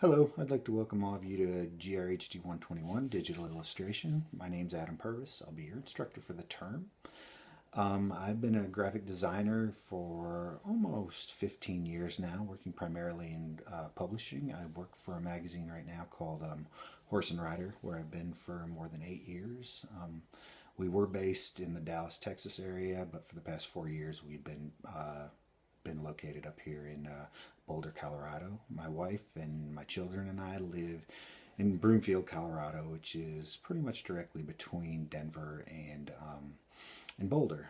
Hello, I'd like to welcome all of you to GRHD121 Digital Illustration. My name's Adam Purvis. I'll be your instructor for the term. I've been a graphic designer for almost 15 years now, working primarily in publishing. I work for a magazine right now called Horse and Rider, where I've been for more than 8 years. We were based in the Dallas, Texas area, but for the past 4 years we've been located up here in Boulder, Colorado. My wife and my children and I live in Broomfield, Colorado, which is pretty much directly between Denver and Boulder.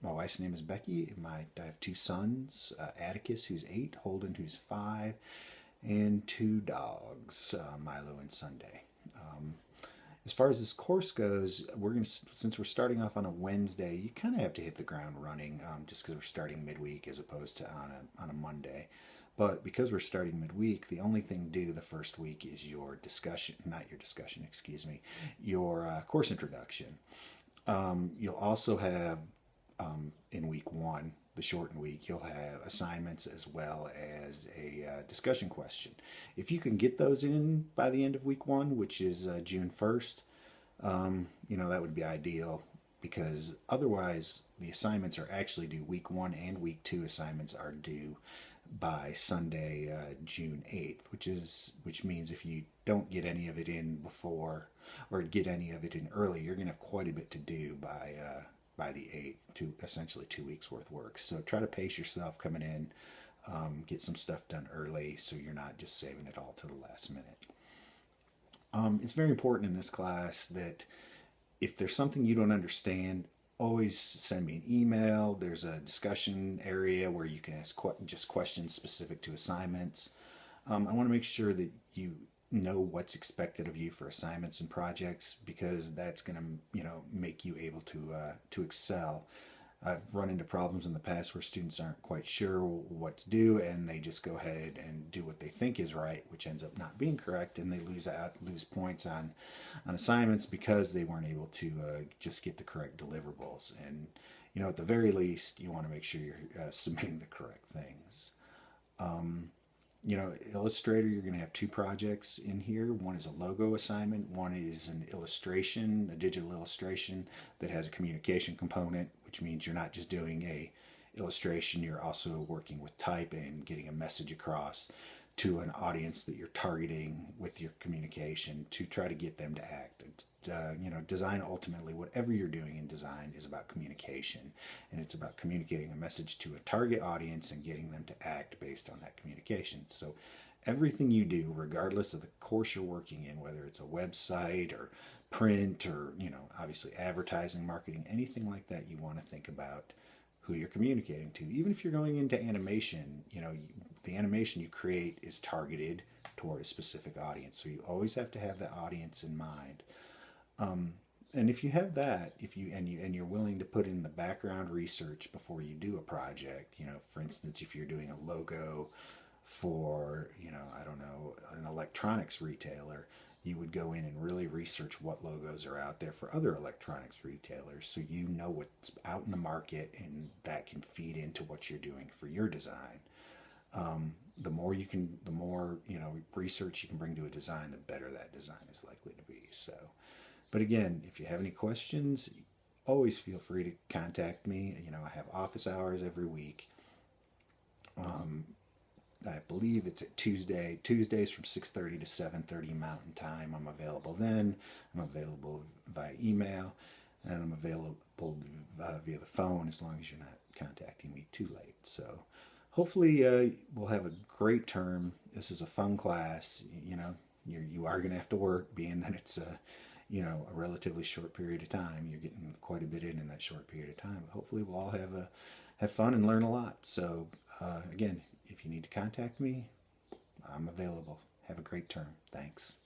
My wife's name is Becky. I have 2 sons, Atticus, who's 8, Holden, who's 5, and 2 dogs, Milo and Sunday. As far as this course goes, since we're starting off on a Wednesday, you kind of have to hit the ground running, just because we're starting midweek as opposed to on a Monday. But because we're starting midweek, the only thing due the first week is your course introduction. You'll also have, in week 1, the shortened week, you'll have assignments as well as a discussion question. If you can get those in by the end of week 1, which is June 1st, that would be ideal, because otherwise the assignments are actually due. Week 1 and week 2 assignments are due by Sunday, June 8th, which means if you don't get any of it in before, or get any of it in early, you're going to have quite a bit to do by the 8th, to essentially 2 weeks worth of work. So try to pace yourself coming in, get some stuff done early so you're not just saving it all to the last minute. It's very important in this class that if there's something you don't understand, always send me an email. There's a discussion area where you can ask just questions specific to assignments. I want to make sure that you know what's expected of you for assignments and projects, because that's going to make you able to excel. I've run into problems in the past where students aren't quite sure what's due, and they just go ahead and do what they think is right, which ends up not being correct, and they lose points on assignments because they weren't able to just get the correct deliverables. And at the very least, you want to make sure you're submitting the correct things. Illustrator, you're going to have 2 projects in here. One is a logo assignment. One is an illustration, a digital illustration that has a communication component, which means you're not just doing a illustration, you're also working with type and getting a message across to an audience that you're targeting with your communication to try to get them to act. Design, ultimately, whatever you're doing in design, is about communication, and it's about communicating a message to a target audience and getting them to act based on that communication. So everything you do, regardless of the course you're working in, whether it's a website or print or obviously advertising, marketing, anything like that, you want to think about who you're communicating to. Even if you're going into animation, the animation you create is targeted toward a specific audience, so you always have to have that audience in mind. And if you have that, you're willing to put in the background research before you do a project, for instance, if you're doing a logo for an electronics retailer, you would go in and really research what logos are out there for other electronics retailers, so you know what's out in the market, and that can feed into what you're doing for your design. The more research you can bring to a design, the better that design is likely to be. So, but again, if you have any questions, always feel free to contact me. I have office hours every week. I believe it's at Tuesdays from 6:30 to 7:30 Mountain Time. I'm available then. I'm available via email, and I'm available via the phone, as long as you're not contacting me too late. So hopefully we'll have a great term. This is a fun class. You are going to have to work, being that it's a relatively short period of time. You're getting quite a bit in that short period of time. But hopefully we'll all have fun and learn a lot. So again, if you need to contact me, I'm available. Have a great term. Thanks.